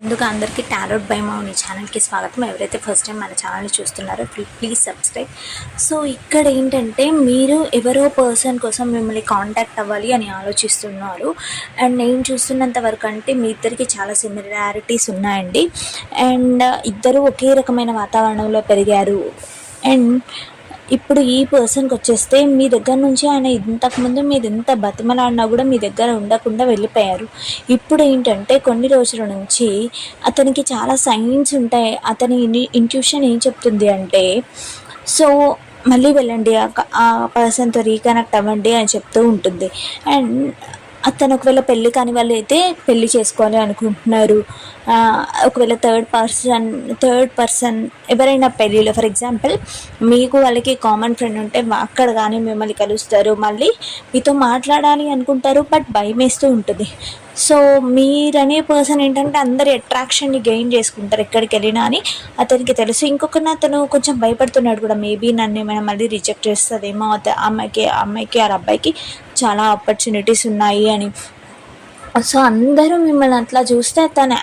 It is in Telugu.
ముందుగా అందరికీ టారోట్ బై మౌని ఛానల్కి స్వాగతం. ఎవరైతే ఫస్ట్ టైం మన ఛానల్ని చూస్తున్నారో ప్లీజ్ సబ్స్క్రైబ్. సో ఇక్కడ ఏంటంటే మీరు ఎవరో పర్సన్ కోసం మిమ్మల్ని కాంటాక్ట్ అవ్వాలి అని ఆలోచిస్తున్నారు. అండ్ నేను చూస్తున్నంత వరకు అంటే మీ ఇద్దరికి చాలా సిమిలారిటీస్ ఉన్నాయండి. అండ్ ఇద్దరు ఒకే రకమైన వాతావరణంలో పెరిగారు. అండ్ ఇప్పుడు ఈ పర్సన్కి వచ్చేస్తే మీ దగ్గర నుంచి ఆయన ఇంతకుముందు మీరు ఎంత బతిమలాడినా కూడా మీ దగ్గర ఉండకుండా వెళ్ళిపోయారు. ఇప్పుడు ఏంటంటే కొన్ని రోజుల నుంచి అతనికి చాలా సైన్స్ ఉంటాయి. అతని ఇంట్యూషన్ ఏం చెప్తుంది అంటే, సో మళ్ళీ వెళ్ళండి, ఆ పర్సన్తో రీకనెక్ట్ అవ్వండి అని చెప్తూ ఉంటుంది. అండ్ అతను ఒకవేళ పెళ్ళి కాని వాళ్ళు అయితే పెళ్ళి చేసుకోవాలి అనుకుంటున్నారు. ఒకవేళ థర్డ్ పర్సన్ ఎవరైనా పెళ్ళిలో, ఫర్ ఎగ్జాంపుల్ మీకు వాళ్ళకి కామన్ ఫ్రెండ్ ఉంటే అక్కడ కానీ మిమ్మల్ని కలుస్తారు, మళ్ళీ మీతో మాట్లాడాలి అనుకుంటారు, బట్ భయం వేస్తూ ఉంటుంది. సో మీరనే పర్సన్ ఏంటంటే అందరి అట్రాక్షన్ని గెయిన్ చేసుకుంటారు ఎక్కడికి వెళ్ళినా అని అతనికి తెలుసు. ఇంకొకరిని అతను కొంచెం భయపడుతున్నాడు కూడా, మేబీ నన్ను ఏమైనా మళ్ళీ రిజెక్ట్ చేస్తుందేమో, అమ్మాయికి ఆ అబ్బాయికి చాలా ఆపర్చునిటీస్ ఉన్నాయి అని. సో అందరూ మిమ్మల్ని అట్లా చూస్తే తన